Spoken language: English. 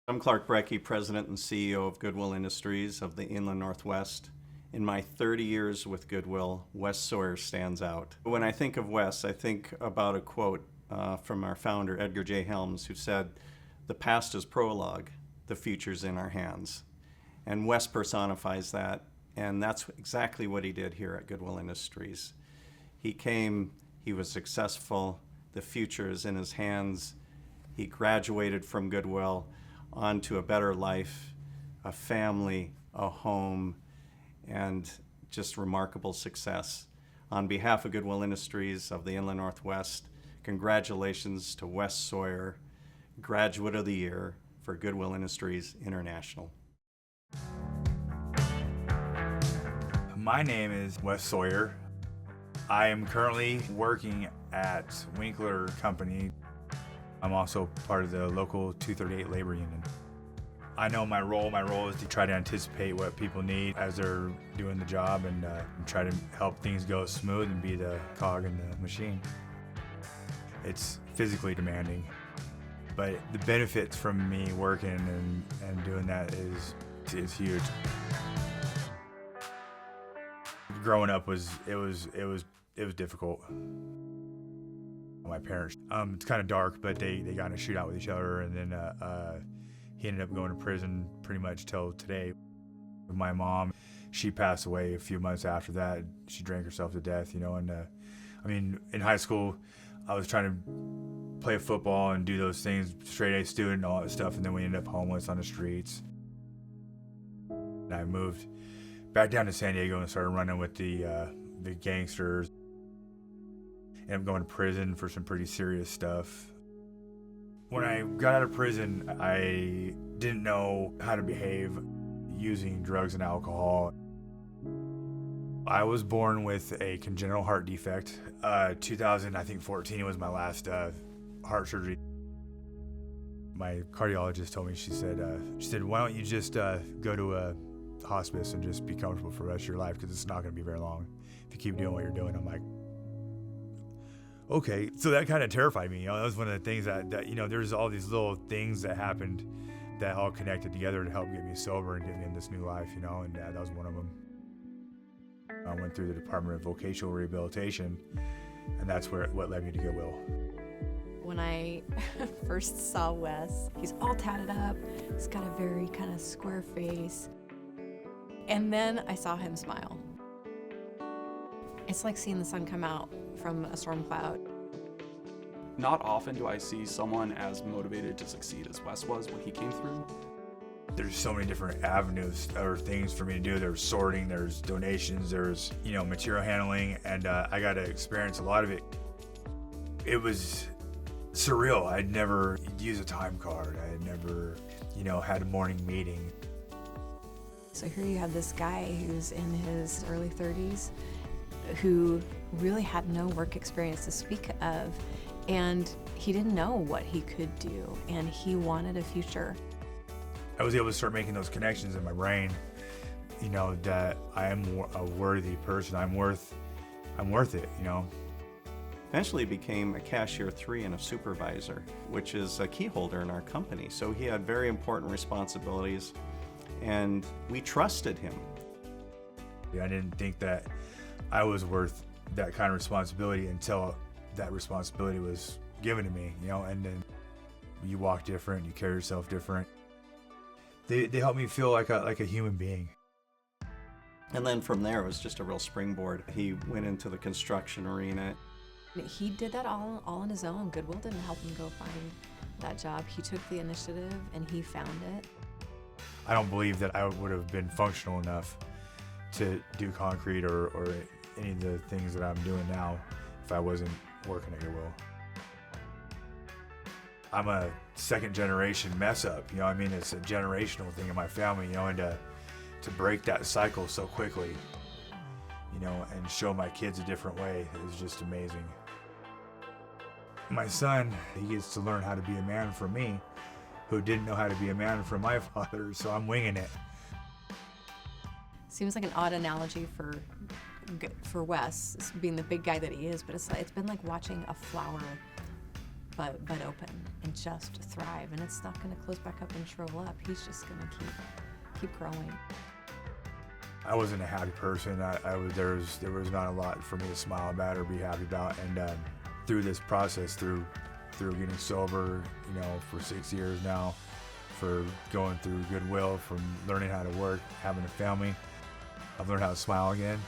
I'm Clark Brecky, President and CEO of Goodwill Industries of the Inland Northwest. In my 30 years with Goodwill, Wes Sawyer stands out. When I think of Wes, I think about a quote from our founder, Edgar J. Helms, who said, "The past is prologue, the future's in our hands." And Wes personifies that, and that's exactly what he did here at Goodwill Industries. He came, he was successful, the future is in his hands. He graduated from Goodwill onto a better life, a family, a home, and just remarkable success. On behalf of Goodwill Industries of the Inland Northwest, congratulations to Wes Sawyer, Graduate of the Year for Goodwill Industries International. My name is Wes Sawyer. I am currently working at Winkler Company. I'm also part of the local 238 labor union. I know my role. My role is to try to anticipate what people need as they're doing the job and try to help things go smooth and be the cog in the machine. It's physically demanding, but the benefits from me working and doing that is huge. Growing up was difficult. My parents, it's kind of dark, but they got in a shootout with each other, and then he ended up going to prison pretty much till today. My mom, she passed away a few months after that. She drank herself to death, and I mean, in high school, I was trying to play football and do those things, straight A student and all that stuff, and then we ended up homeless on the streets. And I moved back down to San Diego and started running with the gangsters. Ended up going to prison for some pretty serious stuff. When I got out of prison, I didn't know how to behave using drugs and alcohol. I was born with a congenital heart defect. 2014 was my last heart surgery. My cardiologist told me, she said, why don't you just go to a hospice and just be comfortable for the rest of your life, because it's not going to be very long if you keep doing what you're doing. I'm like, okay. So that kind of terrified me. That was one of the things that there's all these little things that happened that all connected together to help get me sober and get me in this new life, and that was one of them. I went through the Department of Vocational Rehabilitation, and that's what led me to Goodwill. When I first saw Wes, he's all tatted up. He's got a very kind of square face. And then I saw him smile. It's like seeing the sun come out from a storm cloud. Not often do I see someone as motivated to succeed as Wes was when he came through. There's so many different avenues or things for me to do. There's sorting, there's donations, there's material handling, and I got to experience a lot of it. It was surreal. I'd never used a time card. I had never, had a morning meeting. So here you have this guy who's in his early 30s who really had no work experience to speak of, and he didn't know what he could do, and he wanted a future. I was able to start making those connections in my brain, that I am a worthy person. I'm worth it, Eventually became a cashier 3 and a supervisor, which is a key holder in our company. So he had very important responsibilities, and we trusted him. I didn't think that I was worth that kind of responsibility until that responsibility was given to me, and then you walk different, you carry yourself different. They helped me feel like a human being. And then from there, it was just a real springboard. He went into the construction arena. He did that all on his own. Goodwill didn't help him go find that job. He took the initiative and he found it. I don't believe that I would have been functional enough to do concrete or any of the things that I'm doing now if I wasn't working at Goodwill. I'm a second generation mess up, it's a generational thing in my family, and to break that cycle so quickly, and show my kids a different way is just amazing. My son, he gets to learn how to be a man from me, who didn't know how to be a man from my father, so I'm winging it. Seems like an odd analogy for Wes, being the big guy that he is, but it's been like watching a flower butt open and just thrive. And it's not going to close back up and shrivel up. He's just going to keep growing. I wasn't a happy person. There was not a lot for me to smile about or be happy about. And through this process, through getting sober, for 6 years now, for going through Goodwill, from learning how to work, having a family, I've learned how to smile again.